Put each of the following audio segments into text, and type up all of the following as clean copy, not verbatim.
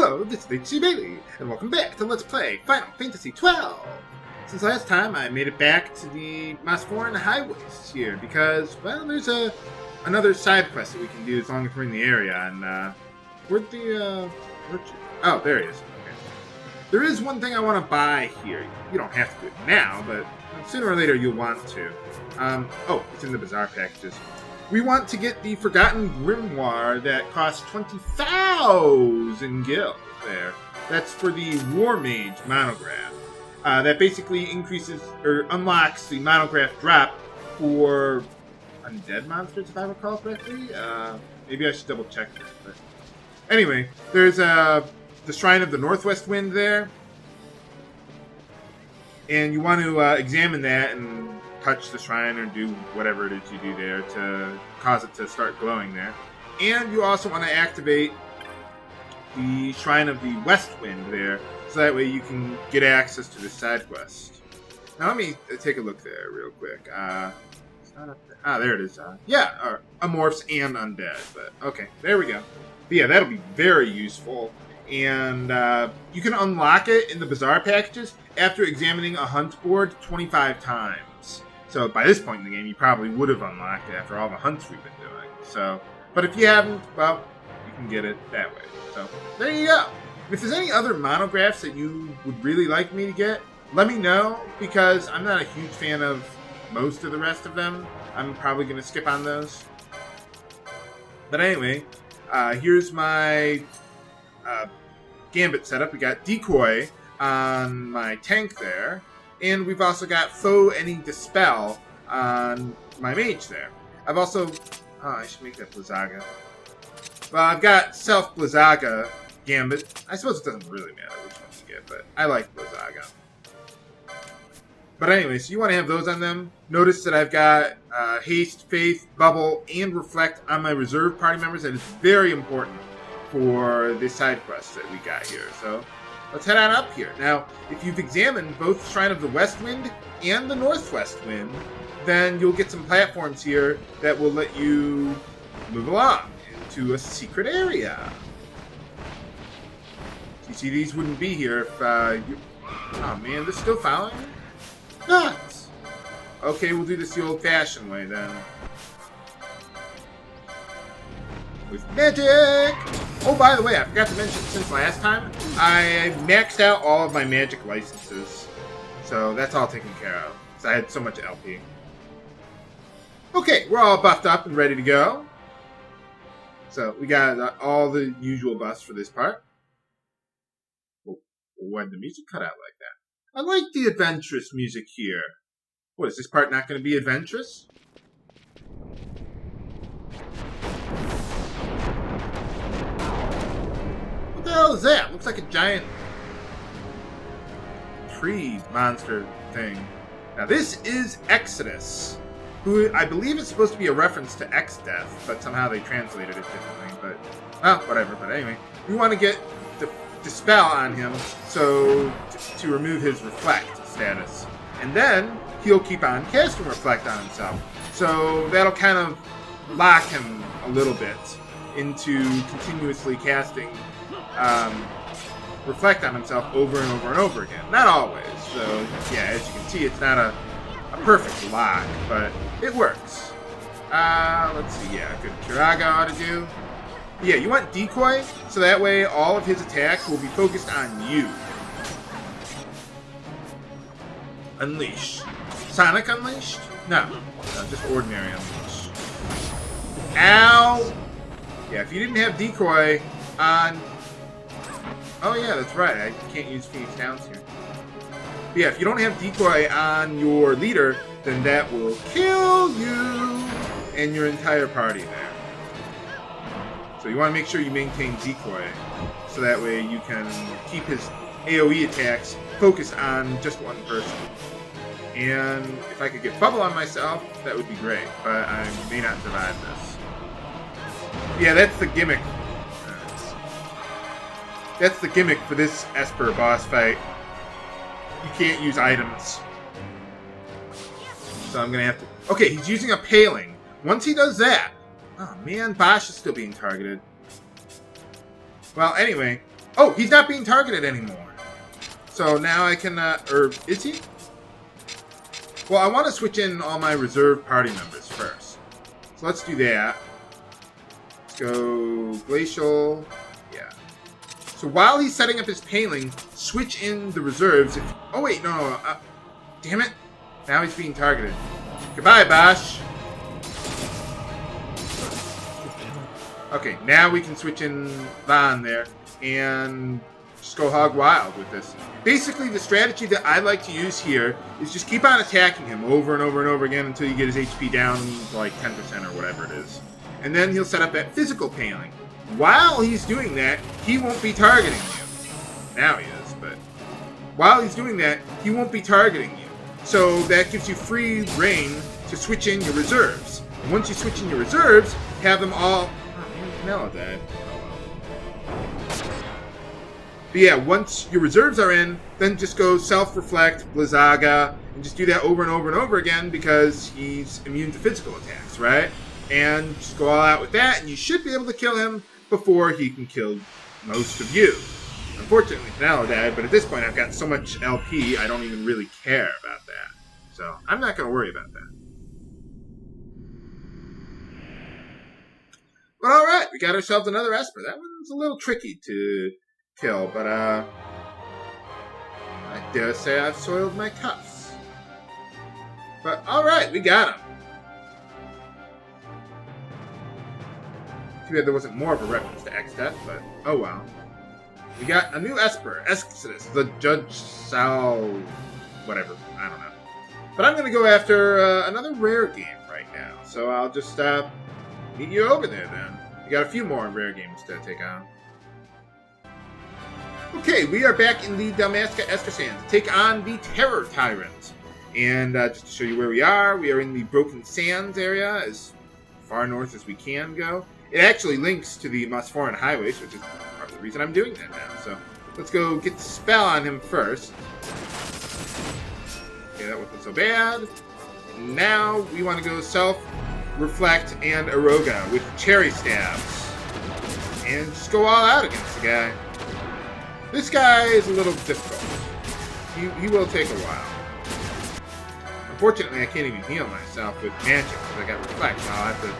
Hello, this is XII, and welcome back to Let's Play Final Fantasy XII! Since last time, I made it back to the Mosforan highways here, because, well, there's another side quest that we can do as long as we're in the area, and, oh, there he is. Okay. There is one thing I want to buy here. You don't have to do it now, but sooner or later you'll want to. Oh, it's in the Bazaar packages. We want to get the Forgotten Grimoire that costs 20,000 gil there. That's for the War Mage monograph. That basically increases or unlocks the monograph drop for undead monsters, if I recall correctly. Maybe I should double check this. But anyway, there's the Shrine of the Northwest Wind there. And you want to examine that and touch the shrine or do whatever it is you do there to cause it to start glowing there. And you also want to activate the Shrine of the West Wind there, so that way you can get access to this side quest. Now let me take a look there real quick. It's not up there. Ah, there it is. Yeah, Amorphs and Undead. But okay, there we go. But yeah, that'll be very useful. And you can unlock it in the Bazaar packages after examining a hunt board 25 times. So by this point in the game, you probably would have unlocked it after all the hunts we've been doing. So, but if you haven't, well, you can get it that way. So there you go. If there's any other monographs that you would really like me to get, let me know, because I'm not a huge fan of most of the rest of them. I'm probably going to skip on those. But anyway, here's my Gambit setup. We got Decoy on my tank there. And we've also got Foe Any Dispel on my mage there. I've also... Oh, I should make that Blizzaga. Well, I've got Self Blizzaga Gambit. I suppose it doesn't really matter which one you get, but I like Blizzaga. But anyway, so you want to have those on them. Notice that I've got Haste, Faith, Bubble, and Reflect on my reserve party members. That is very important for this side quest that we got here. So let's head on up here. Now, if you've examined both Shrine of the West Wind and the Northwest Wind, then you'll get some platforms here that will let you move along into a secret area. You see, these wouldn't be here if you... Oh man, they're still following me? Nuts! Okay, we'll do this the old-fashioned way then. With magic! Oh, by the way, I forgot to mention since last time, I maxed out all of my magic licenses. So that's all taken care of, because I had so much LP. Okay, we're all buffed up and ready to go. So we got all the usual buffs for this part. Oh, why did the music cut out like that? I like the adventurous music here. What, is this part not going to be adventurous? What the hell is that? Looks like a giant tree monster thing. Now this is Exodus, who I believe is supposed to be a reference to Exdeath, but somehow they translated it differently. But, well, whatever. But anyway, we want to get the Dispel on him so to remove his Reflect status. And then he'll keep on casting Reflect on himself. So that'll kind of lock him a little bit into continuously casting Reflect on himself over and over and over again. Not always. So, yeah, as you can see, it's not a perfect lock, but it works. Let's see, yeah, good Kiraga ought to do. Yeah, you want Decoy, so that way all of his attacks will be focused on you. Unleash. Sonic Unleashed? No, just ordinary Unleash. Ow! Yeah, if you didn't have Decoy on... Oh yeah, that's right, I can't use Phoenix Downs here. But yeah, if you don't have Decoy on your leader, then that will kill you and your entire party there. So you want to make sure you maintain Decoy, so that way you can keep his AoE attacks focused on just one person. And if I could get Bubble on myself, that would be great, but I may not survive this. Yeah, that's the gimmick. That's the gimmick for this Esper boss fight. You can't use items. So I'm going to have to... Okay, he's using a paling. Once he does that... Oh man, Basch is still being targeted. Well, anyway, Oh, he's not being targeted anymore. So now I can, or is he? Well, I want to switch in all my reserve party members first. So let's do that. Let's go Glacial. Yeah. So while he's setting up his paling, switch in the reserves. Oh, wait, no. Damn it. Now he's being targeted. Goodbye, Basch. Okay, now we can switch in Van there and just go hog wild with this. Basically, the strategy that I like to use here is just keep on attacking him over and over and over again until you get his HP down to like 10% or whatever it is. And then he'll set up that physical paling. While he's doing that, he won't be targeting you. Now he is, but while he's doing that, he won't be targeting you. So that gives you free reign to switch in your reserves. And once you switch in your reserves, have them all... Oh, now that. But yeah, once your reserves are in, then just go self-reflect, Blizzaga, and just do that over and over and over again because he's immune to physical attacks, right? And just go all out with that, and you should be able to kill him before he can kill most of you. Unfortunately, Finale died, but at this point I've got so much LP, I don't even really care about that. So, I'm not going to worry about that. But alright, we got ourselves another Esper. That one's a little tricky to kill, but I dare say I've soiled my cuffs. But alright, we got him. Too bad there wasn't more of a reference to Exdeath, but oh well. We got a new Esper, Exodus, the Judge Sal... whatever, I don't know. But I'm going to go after another rare game right now, so I'll just meet you over there then. We got a few more rare games to take on. Okay, we are back in the Dalmasca Esper Sands to take on the Terror Tyrant. And just to show you where we are in the Broken Sands area, as far north as we can go. It actually links to the Mosforan highways, which is part of the reason I'm doing that now. So let's go get the spell on him first. Okay, that wasn't so bad. And now we want to go self-reflect and Aroga with cherry stabs. And just go all out against the guy. This guy is a little difficult. He will take a while. Unfortunately, I can't even heal myself with magic because I got reflect. I'll have to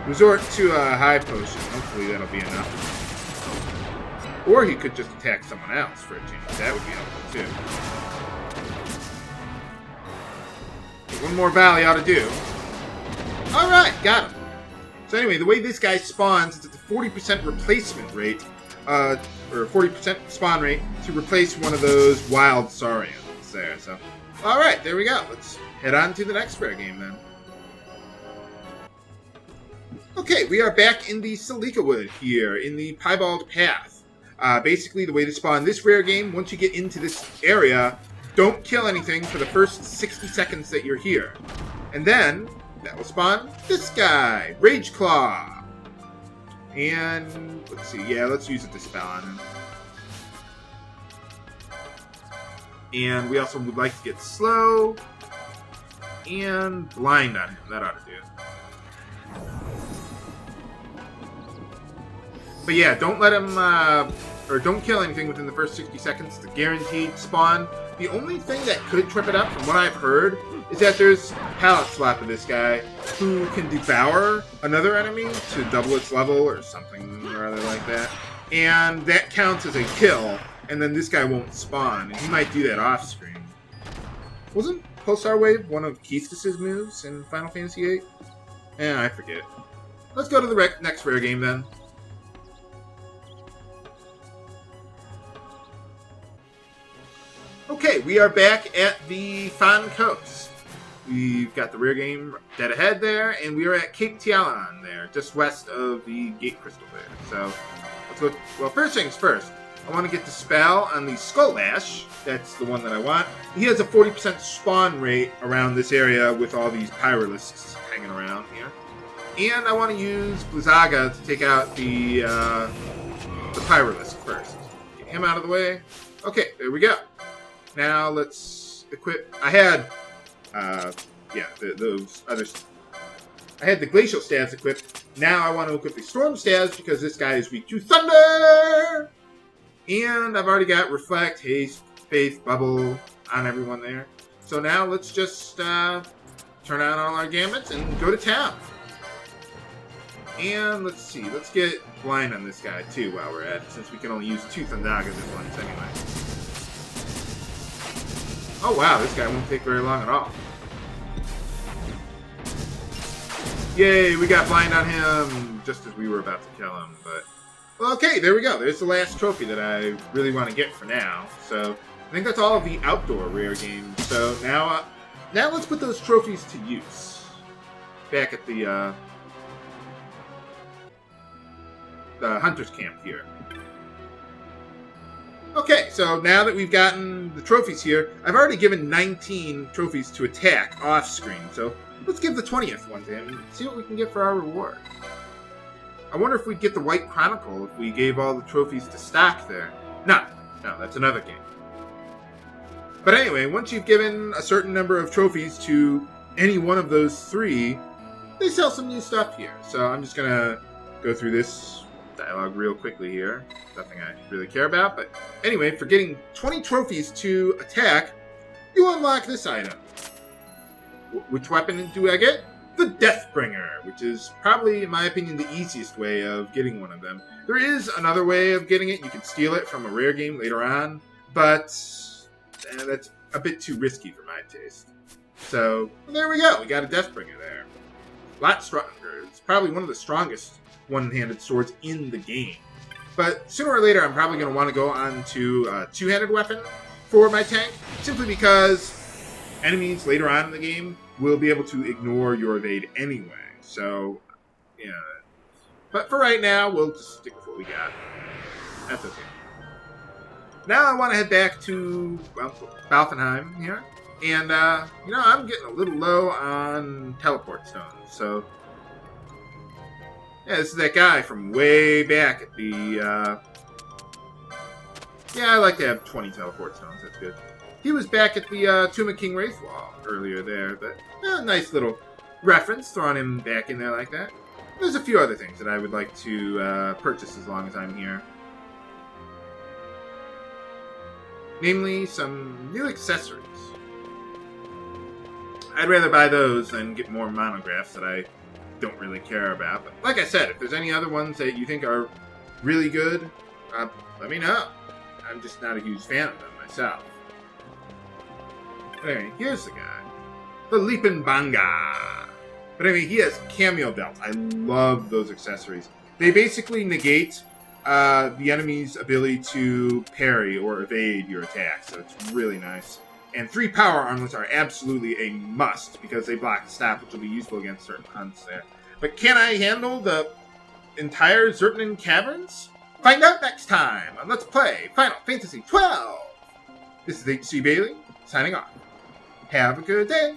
resort to a high potion. Hopefully that'll be enough. Or he could just attack someone else for a change. That would be helpful too. One more valley ought to do. Alright, got him. So anyway, the way this guy spawns is it's a 40% replacement rate, or 40% spawn rate to replace one of those wild Saurians there. So, alright, there we go. Let's head on to the next rare game then. Okay, we are back in the Salika Wood here, in the Piebald Path. Basically, the way to spawn this rare game, once you get into this area, don't kill anything for the first 60 seconds that you're here. And then, that will spawn this guy, Rage Claw. And, let's see, yeah, let's use it to spell on him. And we also would like to get Slow and Blind on him. That ought to do it. But yeah, don't let him, or don't kill anything within the first 60 seconds. It's a guaranteed spawn. The only thing that could trip it up, from what I've heard, is that there's palette swap of this guy who can devour another enemy to double its level or something or other like that. And that counts as a kill, and then this guy won't spawn. And he might do that off screen. Wasn't Pulsar Wave one of Keistis' moves in Final Fantasy VIII? I forget. Let's go to the next rare game then. Okay, we are back at the Fan Coast. We've got the rare game dead ahead there, and we are at Cape Tialan there, just west of the Gate Crystal there. So, let's go. Well, first things first, I want to get the spell on the Skull Bash. That's the one that I want. He has a 40% spawn rate around this area with all these Pyralisks hanging around here. And I want to use Blizzaga to take out the Pyralisk first. Get him out of the way. Okay, there we go. Now let's equip. I had, those others. I had the Glacial Stabs equipped. Now I want to equip the Storm Stabs because this guy is weak to Thunder. And I've already got Reflect, Haste, Faith, Bubble on everyone there. So now let's just turn on all our gamuts and go to town. And let's see, let's get blind on this guy too while we're at it, since we can only use 2 Thundagas at once anyway. Oh wow, this guy won't take very long at all. Yay, we got blind on him just as we were about to kill him, but... Well, okay, there we go. There's the last trophy that I really want to get for now. So, I think that's all of the outdoor rare games. So, now let's put those trophies to use. Back at the Hunter's Camp here. Okay, so now that we've gotten the trophies here, I've already given 19 trophies to attack off-screen. So, let's give the 20th one to him and see what we can get for our reward. I wonder if we'd get the White Chronicle if we gave all the trophies to stock there. No, that's another game. But anyway, once you've given a certain number of trophies to any one of those 3, they sell some new stuff here. So I'm just going to go through this dialogue real quickly here. Nothing I really care about. But anyway, for getting 20 trophies to attack, you unlock this item. Which weapon do I get? The Deathbringer, which is probably, in my opinion, the easiest way of getting one of them. There is another way of getting it. You can steal it from a rare game later on, but that's a bit too risky for my taste. So, well, there we go. We got a Deathbringer there. A lot stronger. It's probably one of the strongest one-handed swords in the game. But sooner or later, I'm probably going to want to go on to a two-handed weapon for my tank, simply because enemies later on in the game will be able to ignore your evade anyway. So, yeah. But for right now, we'll just stick with what we got. That's okay. Now I want to head back to, well, Balfonheim here. And, I'm getting a little low on teleport stones. So, yeah, this is that guy from way back at the, yeah, I like to have 20 teleport stones. That's good. He was back at the Tomb of King Wraithwall earlier there, but nice little reference, throwing him back in there like that. There's a few other things that I would like to purchase as long as I'm here. Namely, some new accessories. I'd rather buy those than get more monographs that I don't really care about. But like I said, if there's any other ones that you think are really good, let me know. I'm just not a huge fan of them myself. But anyway, here's the guy. The Leapin' Banga. But anyway, he has Cameo Belts. I love those accessories. They basically negate the enemy's ability to parry or evade your attacks. So it's really nice. And 3 Power Armlets are absolutely a must because they block the stop, which will be useful against certain hunts there. But can I handle the entire Zertnan Caverns? Find out next time on Let's Play Final Fantasy XII. This is HC Bailey, signing off. Have a good day.